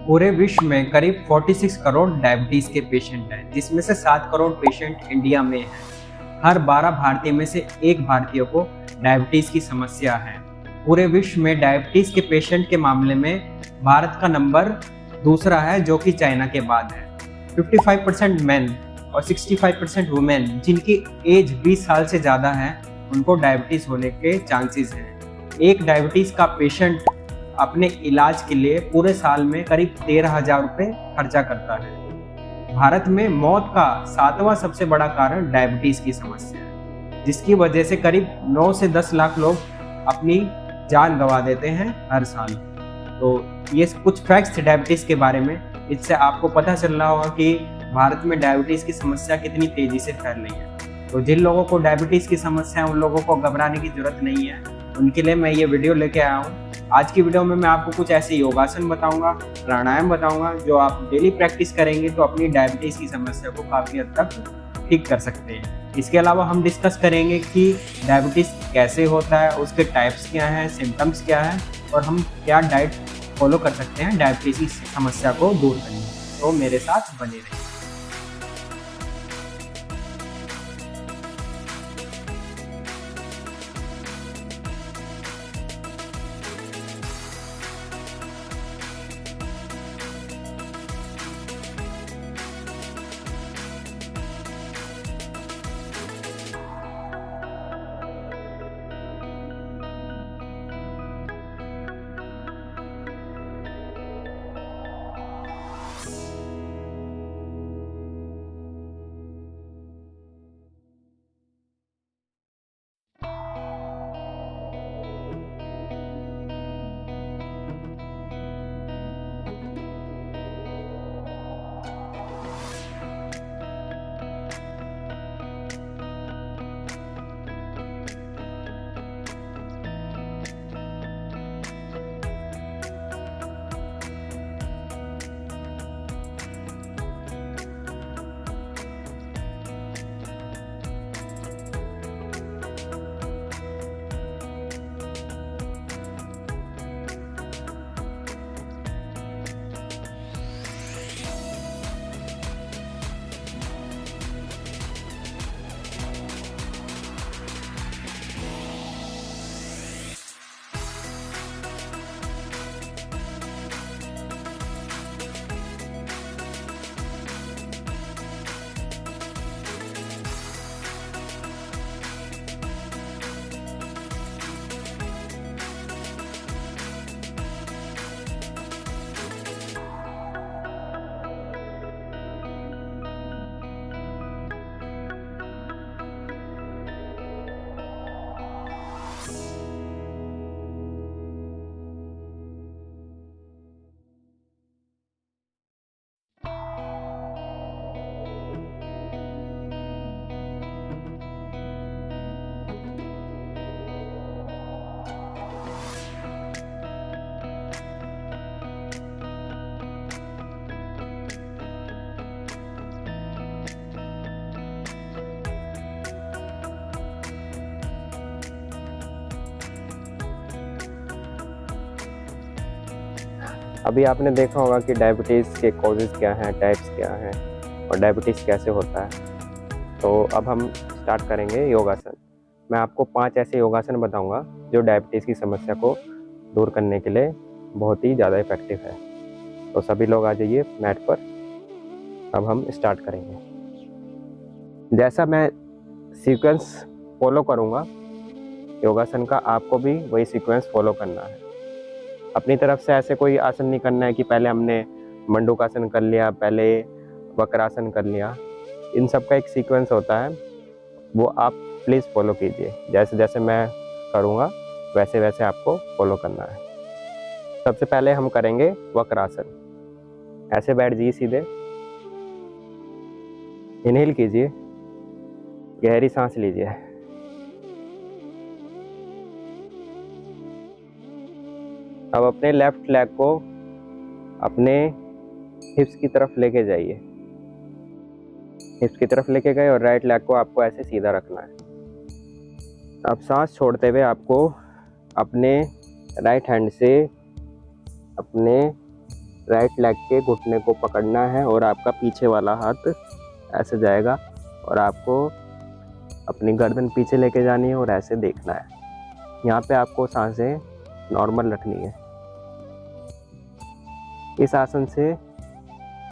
पूरे विश्व में करीब 46 करोड़ डायबिटीज के पेशेंट हैं, जिसमें से 7 करोड़ पेशेंट इंडिया में हैं। हर 12 भारतीय में से एक भारतीय को डायबिटीज की समस्या है। पूरे विश्व में डायबिटीज के पेशेंट के मामले में भारत का नंबर दूसरा है, जो कि चाइना के बाद है। 55% मेन और 65% वुमेन जिनकी एज 20 साल से ज़्यादा है, उनको डायबिटीज होने के चांसेस हैं। एक डायबिटीज का पेशेंट अपने इलाज के लिए पूरे साल में करीब 13,000 रुपये खर्चा करता है। भारत में मौत का 7वां सबसे बड़ा कारण डायबिटीज की समस्या है, जिसकी वजह से करीब 9 से 10 लाख लोग अपनी जान गंवा देते हैं हर साल। तो ये कुछ फैक्ट्स थे डायबिटीज के बारे में। इससे आपको पता चल रहा होगा कि भारत में डायबिटीज की समस्या कितनी तेजी से फैल रही है। तो जिन लोगों को डायबिटीज की समस्या है, उन लोगों को घबराने की जरूरत नहीं है। उनके लिए मैं ये वीडियो लेके आया हूँ। आज की वीडियो में मैं आपको कुछ ऐसे योगासन बताऊंगा, प्राणायाम बताऊंगा, जो आप डेली प्रैक्टिस करेंगे तो अपनी डायबिटीज की समस्या को काफ़ी हद तक ठीक कर सकते हैं। इसके अलावा हम डिस्कस करेंगे कि डायबिटीज कैसे होता है, उसके टाइप्स क्या हैं, सिम्टम्स क्या हैं, और हम क्या डाइट फॉलो कर सकते हैं डायबिटीज की समस्या को दूर करने। तो मेरे साथ बने रहिए। अभी आपने देखा होगा कि डायबिटीज़ के कॉजेज़ क्या हैं, टाइप्स क्या हैं और डायबिटीज़ कैसे होता है। तो अब हम स्टार्ट करेंगे योगासन। मैं आपको 5 ऐसे योगासन बताऊंगा जो डायबिटीज़ की समस्या को दूर करने के लिए बहुत ही ज़्यादा इफ़ेक्टिव है। तो सभी लोग आ जाइए मैट पर। अब हम स्टार्ट करेंगे। जैसा मैं सीक्वेंस फॉलो करूँगा योगासन का, आपको भी वही सीक्वेंस फॉलो करना है। अपनी तरफ से ऐसे कोई आसन नहीं करना है कि पहले हमने मंडूकासन कर लिया, पहले वक्रासन कर लिया। इन सब का एक सीक्वेंस होता है, वो आप प्लीज़ फॉलो कीजिए। जैसे जैसे मैं करूँगा वैसे वैसे आपको फॉलो करना है। सबसे पहले हम करेंगे वक्रासन। ऐसे बैठ जाइए सीधे, इनहेल कीजिए, गहरी सांस लीजिए। अब अपने लेफ्ट लेग को अपने हिप्स की तरफ लेके जाइए। हिप्स की तरफ लेके गए और राइट लेग को आपको ऐसे सीधा रखना है। अब सांस छोड़ते हुए आपको अपने राइट हैंड से अपने राइट लेग के घुटने को पकड़ना है और आपका पीछे वाला हाथ ऐसे जाएगा और आपको अपनी गर्दन पीछे लेके जानी है और ऐसे देखना है। यहाँ पे आपको सांसें नॉर्मल रखनी है। इस आसन से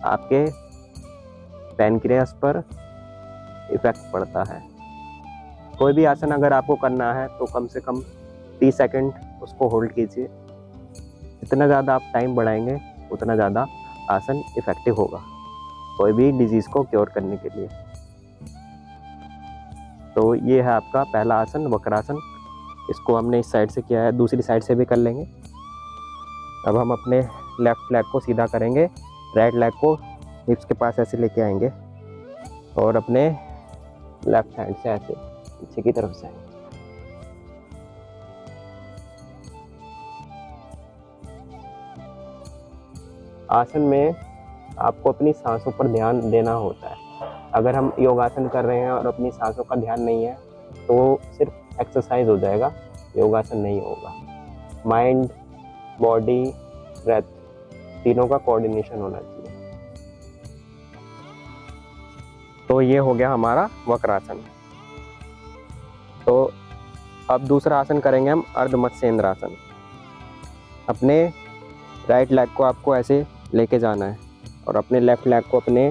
आपके पैनक्रियास पर इफेक्ट पड़ता है। कोई भी आसन अगर आपको करना है तो कम से कम 30 सेकंड उसको होल्ड कीजिए। जितना ज़्यादा आप टाइम बढ़ाएंगे उतना ज़्यादा आसन इफेक्टिव होगा कोई भी डिजीज़ को क्योर करने के लिए। तो ये है आपका पहला आसन, वक्रासन। इसको हमने इस साइड से किया है, दूसरी साइड से भी कर लेंगे। अब हम अपने लेफ्ट लेग को सीधा करेंगे, राइट लेग को हिप्स के पास ऐसे लेके आएंगे और अपने लेफ्ट हैंड से ऐसे पीछे की तरफ से आएंगे। आसन में आपको अपनी सांसों पर ध्यान देना होता है। अगर हम योगासन कर रहे हैं और अपनी सांसों का ध्यान नहीं है तो सिर्फ एक्सरसाइज हो जाएगा, योगासन नहीं होगा। माइंड, बॉडी, ब्रेथ तीनों का कोऑर्डिनेशन होना चाहिए। तो ये हो गया हमारा वक्रासन। तो अब दूसरा आसन करेंगे हम अर्ध मत्स्येंद्रासन। अपने राइट लेग को आपको ऐसे लेके जाना है और अपने लेफ्ट लेग को अपने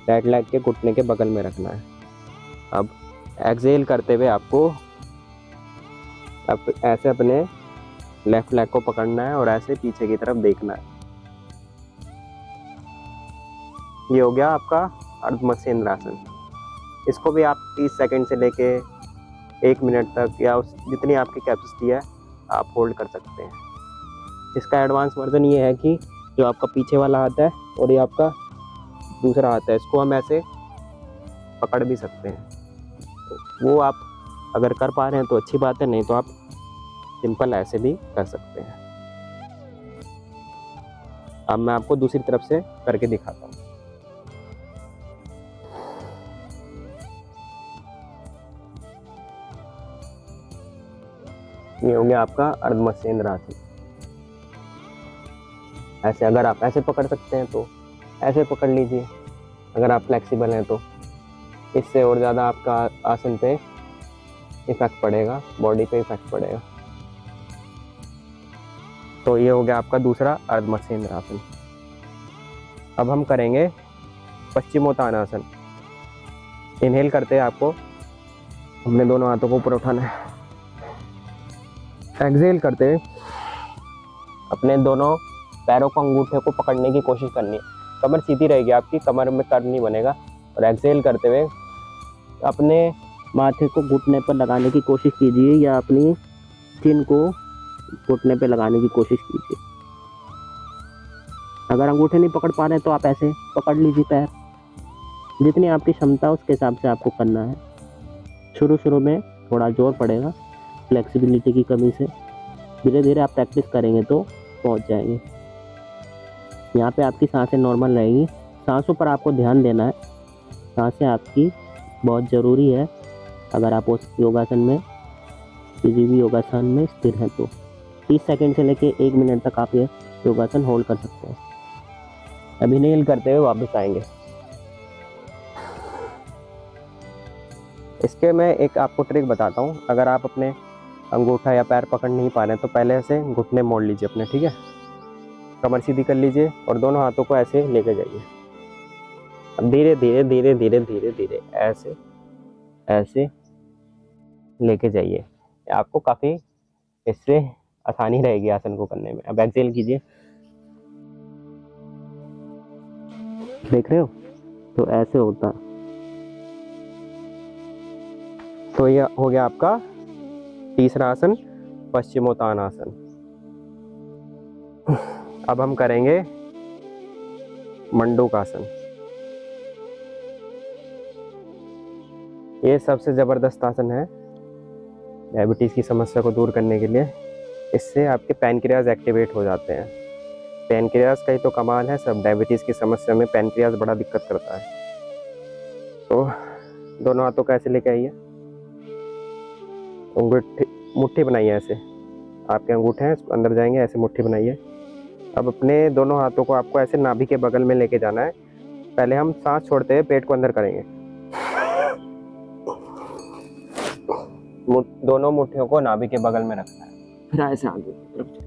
राइट लेग के घुटने के बगल में रखना है। अब एक्सहेल करते हुए आपको ऐसे अपने लेफ्ट लेग को पकड़ना है और ऐसे पीछे की तरफ देखना है। ये हो गया आपका अर्ध मत्स्येंद्रासन। इसको भी आप 30 सेकंड से लेके 1 मिनट तक या जितनी आपकी कैपेसिटी है आप होल्ड कर सकते हैं। इसका एडवांस वर्जन ये है कि जो आपका पीछे वाला हाथ है और ये आपका दूसरा हाथ है, इसको हम ऐसे पकड़ भी सकते हैं। वो आप अगर कर पा रहे हैं तो अच्छी बात है, नहीं तो आप सिंपल ऐसे भी कर सकते हैं। अब मैं आपको दूसरी तरफ से करके दिखाता हूँ। ये हो गया आपका अर्ध मत्स्येंद्रासन। ऐसे अगर आप ऐसे पकड़ सकते हैं तो ऐसे पकड़ लीजिए, अगर आप फ्लेक्सिबल हैं तो। इससे और ज़्यादा आपका आसन पे इफेक्ट पड़ेगा, बॉडी पे इफेक्ट पड़ेगा। तो ये हो गया आपका दूसरा अर्ध मत्स्येंद्रासन। अब हम करेंगे पश्चिमोत्तानासन। इनहेल करते हैं आपको अपने दोनों हाथों को ऊपर उठाना है। एक्सहेल करते हुए अपने दोनों पैरों को अंगूठे को पकड़ने की कोशिश करनी है। कमर सीधी रहेगी आपकी, कमर में कर्व नहीं बनेगा। और एक्सहेल करते हुए अपने माथे को घुटने पर लगाने की कोशिश कीजिए या अपनी चिन को घुटने पर लगाने की कोशिश कीजिए। अगर अंगूठे नहीं पकड़ पा रहे तो आप ऐसे पकड़ लीजिए पैर। जितनी आपकी क्षमता उसके हिसाब से आपको करना है। शुरू में थोड़ा जोर पड़ेगा फ्लेक्सिबिलिटी की कमी से, धीरे धीरे आप प्रैक्टिस करेंगे तो पहुंच जाएंगे। यहाँ पे आपकी सांसें नॉर्मल रहेगी। सांसों पर आपको ध्यान देना है। सांसें आपकी बहुत ज़रूरी है अगर आप उस योगासन में, किसी भी योगासन में स्थिर हैं तो। 30 सेकंड से लेके 1 मिनट तक आप ये योगासन होल्ड कर सकते हैं। अभी इनहेल करते हुए वापस आएंगे। इसके मैं एक आपको ट्रिक बताता हूँ। अगर आप अपने अंगूठा या पैर पकड़ नहीं पा रहे हैं तो पहले ऐसे घुटने मोड़ लीजिए अपने, ठीक है। कमर सीधी कर लीजिए और दोनों हाथों को ऐसे लेके जाइए। अब धीरे धीरे धीरे धीरे धीरे धीरे ऐसे ऐसे लेके जाइए। आपको काफ़ी इससे आसानी रहेगी आसन को करने में। अब एक्सहेल कीजिए, देख रहे हो, तो ऐसे होता। तो ये हो गया आपका तीसरा आसन, पश्चिमोत्तानासन। अब हम करेंगे मंडूकासन। ये सबसे ज़बरदस्त आसन है डायबिटीज़ की समस्या को दूर करने के लिए। इससे आपके पैनक्रियाज एक्टिवेट हो जाते हैं। पैनक्रियाज का ही तो कमाल है, सब डायबिटीज़ की समस्या में पैनक्रियाज बड़ा दिक्कत करता है। तो दोनों हाथों को ऐसे लेके आइए, मुट्ठी बनाइए ऐसे। आपके अंगूठे हैं अंदर जाएंगे, ऐसे मुट्ठी बनाइए। अब अपने दोनों हाथों को आपको ऐसे नाभि के बगल में लेके जाना है। पहले हम सांस छोड़ते हुए पेट को अंदर करेंगे। दोनों मुट्ठियों को नाभि के बगल में रखना है, फिर ऐसे आगे की तरफ।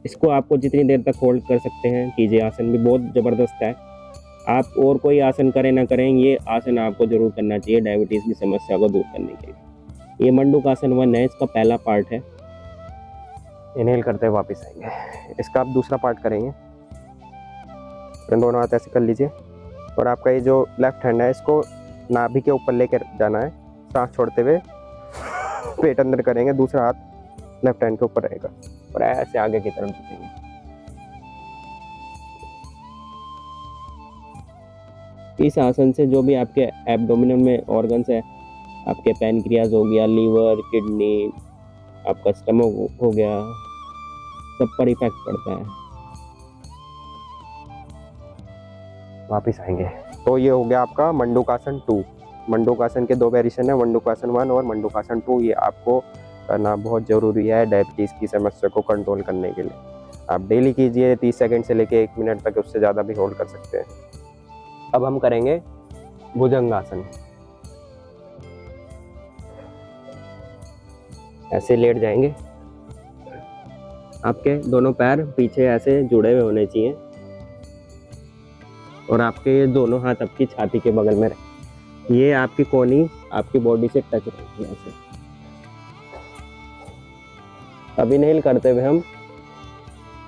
इसको आपको जितनी देर तक होल्ड कर सकते हैं कीजिए। आसन भी बहुत ज़बरदस्त है। आप और कोई आसन करें ना करें, ये आसन आपको जरूर करना चाहिए डायबिटीज़ की समस्या को दूर करने के लिए। ये मंडूकासन 1 है, इसका पहला पार्ट है। इनहेल करते हुए वापस आएंगे। इसका आप दूसरा पार्ट करेंगे। दोनों हाथ ऐसे कर लीजिए और आपका ये जो लेफ्ट हैंड है इसको नाभि के ऊपर लेकर जाना है। सांस छोड़ते हुए पेट अंदर करेंगे, दूसरा हाथ लेफ्ट हैंड के ऊपर रहेगा और ऐसे आगे की तरफ झुकेंगे। इस आसन से जो भी आपके एब्डोमिनल में ऑर्गन्स है, आपके पैनक्रियाज हो गया, लीवर, किडनी, आपका स्टमक हो गया, सब पर इफेक्ट पड़ता है। वापिस आएंगे। तो ये हो गया आपका मंडूकासन 2। मंडूकासन के 2 वेरिएशन है, मंडूकासन 1 और मंडूकासन 2। ये आपको करना बहुत ज़रूरी है डायबिटीज़ की समस्या को कंट्रोल करने के लिए। आप डेली कीजिए, 30 सेकंड से लेके 1 मिनट तक, उससे ज़्यादा भी होल्ड कर सकते हैं। अब हम करेंगे भुजंगासन। ऐसे लेट जाएंगे, आपके दोनों पैर पीछे ऐसे जुड़े हुए होने चाहिए और आपके ये दोनों हाथ आपकी छाती के बगल में रहे। ये आपकी कोहनी आपकी बॉडी से टच रहेगी ऐसे। अब इनहेल करते हुए हम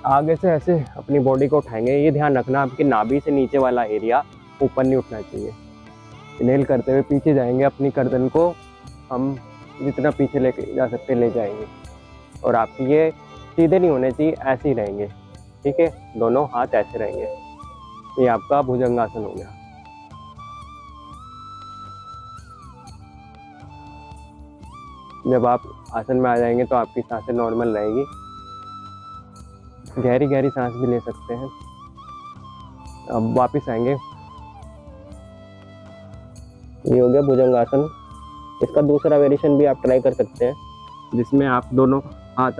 आगे से ऐसे अपनी बॉडी को उठाएंगे। ये ध्यान रखना आपकी नाभि से नीचे वाला एरिया ऊपर नहीं उठना चाहिए। इनहेल करते हुए पीछे जाएंगे, अपनी गर्दन को हम जितना पीछे लेके जा सकते ले जाएंगे और आपकी ये सीधे नहीं होने चाहिए, ऐसे ही रहेंगे। ठीक है, दोनों हाथ ऐसे रहेंगे। ये आपका भुजंगासन हो गया। जब आप आसन में आ जाएंगे तो आपकी सांसें नॉर्मल रहेगी। गहरी गहरी सांस भी ले सकते हैं। अब वापस आएंगे। ये हो गया भुजंगासन। इसका दूसरा वेरिएशन भी आप ट्राई कर सकते हैं, जिसमें आप दोनों हाथ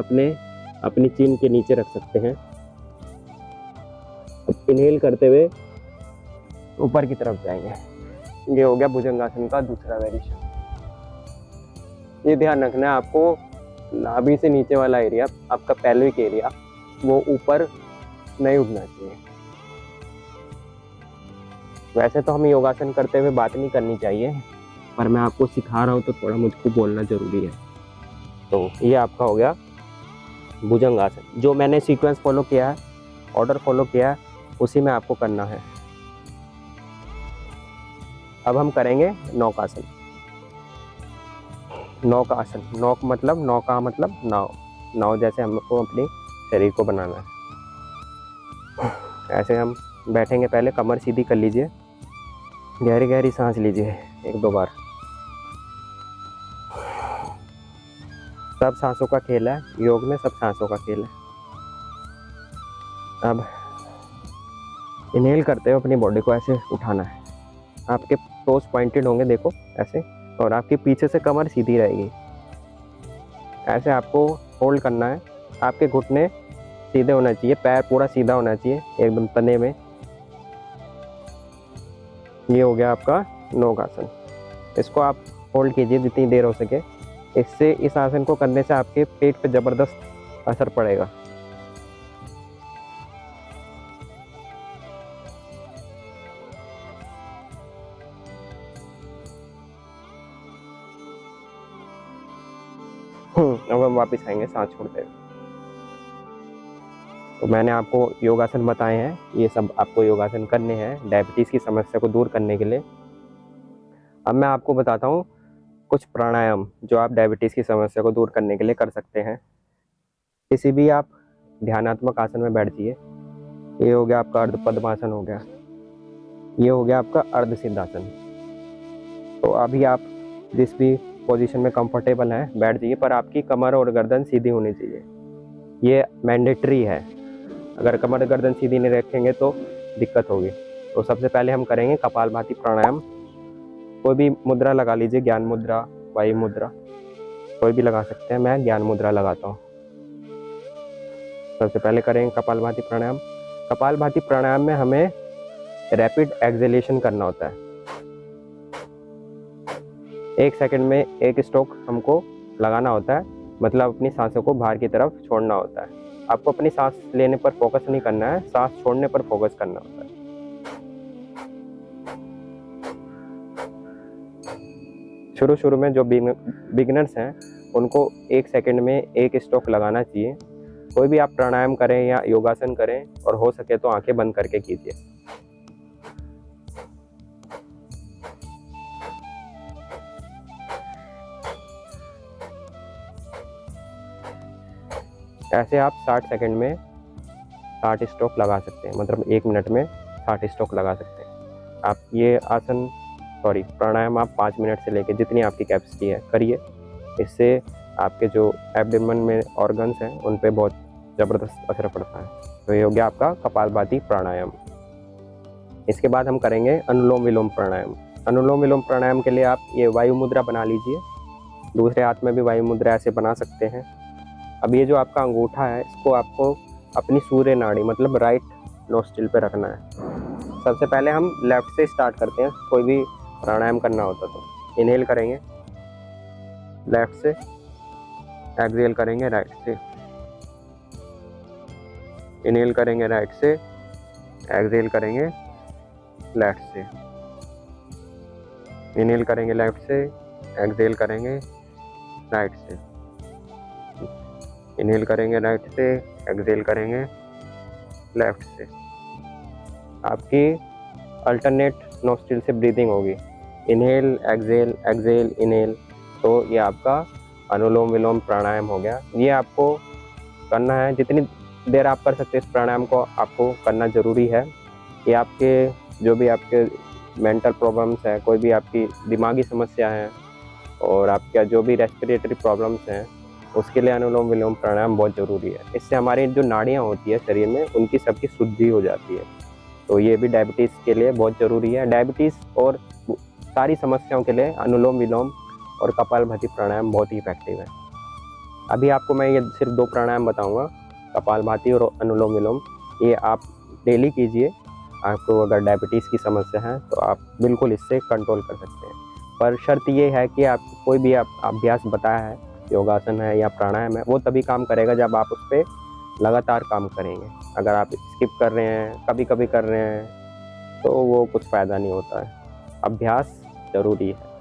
अपनी चीन के नीचे रख सकते हैं। अब इनहेल करते हुए ऊपर की तरफ जाएंगे। ये हो गया भुजंगासन का दूसरा वेरिएशन। ये ध्यान रखना है आपको, नाभि से नीचे वाला एरिया, आपका पेल्विक एरिया, वो ऊपर नहीं उठना चाहिए। वैसे तो हमें योगासन करते हुए बात नहीं करनी चाहिए, पर मैं आपको सिखा रहा हूँ तो थोड़ा मुझको बोलना ज़रूरी है। तो ये आपका हो गया भुजंगासन। जो मैंने सीक्वेंस फॉलो किया है, ऑर्डर फॉलो किया है, उसी में आपको करना है। अब हम करेंगे नौकासन। नौकासन, नौक मतलब नौका मतलब नाव। नाव जैसे हमको अपने शरीर को बनाना है। ऐसे हम बैठेंगे, पहले कमर सीधी कर लीजिए, गहरी गहरी सांस लीजिए 1-2 बार। सब सांसों का खेल है, योग में सब सांसों का खेल है। अब इनहेल करते हुए अपनी बॉडी को ऐसे उठाना है। आपके टोस पॉइंटेड होंगे, देखो ऐसे, और आपके पीछे से कमर सीधी रहेगी। ऐसे आपको होल्ड करना है। आपके घुटने सीधे होना चाहिए, पैर पूरा सीधा होना चाहिए एकदम तने में। ये हो गया आपका नौकासन। इसको आप होल्ड कीजिए जितनी देर हो सके। इससे, इस आसन को करने से आपके पेट पे ज़बरदस्त असर पड़ेगा। अब हम वापस आएंगे सांस छोड़ते हुए। तो मैंने आपको योगासन बताए हैं, ये सब आपको योगासन करने हैं डायबिटीज़ की समस्या को दूर करने के लिए। अब मैं आपको बताता हूँ कुछ प्राणायाम जो आप डायबिटीज़ की समस्या को दूर करने के लिए कर सकते हैं। किसी भी आप ध्यानात्मक आसन में बैठ जाइए। ये हो गया आपका अर्ध पद्मासन हो गया। ये हो गया आपका अर्ध सिद्धासन। तो अभी आप जिस भी पोजीशन में कंफर्टेबल हैं बैठ जाइए, पर आपकी कमर और गर्दन सीधी होनी चाहिए। ये मैंडेटरी है। अगर कमर गर्दन सीधी नहीं रखेंगे तो दिक्कत होगी। तो सबसे पहले हम करेंगे कपालभाति प्राणायाम। कोई भी मुद्रा लगा लीजिए, ज्ञान मुद्रा, वायु मुद्रा, कोई भी लगा सकते हैं, मैं ज्ञान मुद्रा लगाता हूँ। सबसे पहले करेंगे कपालभाति प्राणायाम। कपालभाति प्राणायाम में हमें रैपिड एक्सेलेशन करना होता है। 1 सेकंड में 1 स्ट्रोक हमको लगाना होता है, मतलब अपनी सांसों को बाहर की तरफ छोड़ना होता है। आपको अपनी सांस लेने पर फोकस नहीं करना है, सांस छोड़ने पर फोकस करना होता है। शुरू में जो बिगिनर्स हैं उनको 1 सेकंड में 1 स्ट्रोक लगाना चाहिए। कोई भी आप प्राणायाम करें या योगासन करें, और हो सके तो आंखें बंद करके कीजिए। ऐसे आप 60 सेकंड में 60 स्ट्रोक लगा सकते हैं, मतलब 1 मिनट में 60 स्ट्रोक लगा सकते हैं। आप ये प्राणायाम आप 5 मिनट से लेकर जितनी आपकी कैपेसिटी है करिए। इससे आपके जो एब्डोमेन में ऑर्गन्स हैं उन पे बहुत ज़बरदस्त असर पड़ता है। तो ये हो गया आपका कपालभाति प्राणायाम। इसके बाद हम करेंगे अनुलोम विलोम प्राणायाम। अनुलोम विलोम प्राणायाम के लिए आप ये वायु मुद्रा बना लीजिए। दूसरे हाथ में भी वायु मुद्रा ऐसे बना सकते हैं। अब ये जो आपका अंगूठा है, इसको आपको अपनी सूर्य नाड़ी मतलब राइट नोस्ट्रिल पे रखना है। सबसे पहले हम लेफ्ट से स्टार्ट करते हैं, कोई भी प्राणायाम करना होता तो। इनहेल करेंगे लेफ्ट से, एक्सहेल करेंगे राइट से। इनहेल करेंगे राइट से, एक्सहेल करेंगे लेफ्ट से। इनहेल करेंगे लेफ्ट से, एक्सहेल करेंगे राइट से। इनहेल करेंगे राइट से, एक्सहेल करेंगे लेफ्ट से। आपकी अल्टरनेट नोस्ट्रिल से ब्रीदिंग होगी, इनहेल एक्सहेल एक्सहेल इनहेल। तो ये आपका अनुलोम विलोम प्राणायाम हो गया। ये आपको करना है, जितनी देर आप कर सकते हैं इस प्राणायाम को आपको करना ज़रूरी है। ये आपके जो भी आपके मेंटल प्रॉब्लम्स है, कोई भी आपकी दिमागी समस्या है, और आपका जो भी रेस्पिरेटरी प्रॉब्लम्स हैं, उसके लिए अनुलोम विलोम प्राणायाम बहुत ज़रूरी है। इससे हमारी जो नाड़ियाँ होती है शरीर में, उनकी सबकी शुद्धि हो जाती है। तो ये भी डायबिटीज़ के लिए बहुत ज़रूरी है। डायबिटीज़ और सारी समस्याओं के लिए अनुलोम विलोम और कपालभाति प्राणायाम बहुत ही इफेक्टिव है। अभी आपको मैं ये सिर्फ 2 प्राणायाम बताऊंगा, कपालभाति और अनुलोम विलोम। ये आप डेली कीजिए। आपको अगर डायबिटीज़ की समस्या है तो आप बिल्कुल इससे कंट्रोल कर सकते हैं। पर शर्त ये है कि आप कोई भी आप अभ्यास बताया है, योगासन है या प्राणायाम है, वो तभी काम करेगा जब आप उस पर लगातार काम करेंगे। अगर आप स्किप कर रहे हैं, कभी कभी कर रहे हैं, तो वो कुछ फ़ायदा नहीं होता है। अभ्यास ज़रूरी है।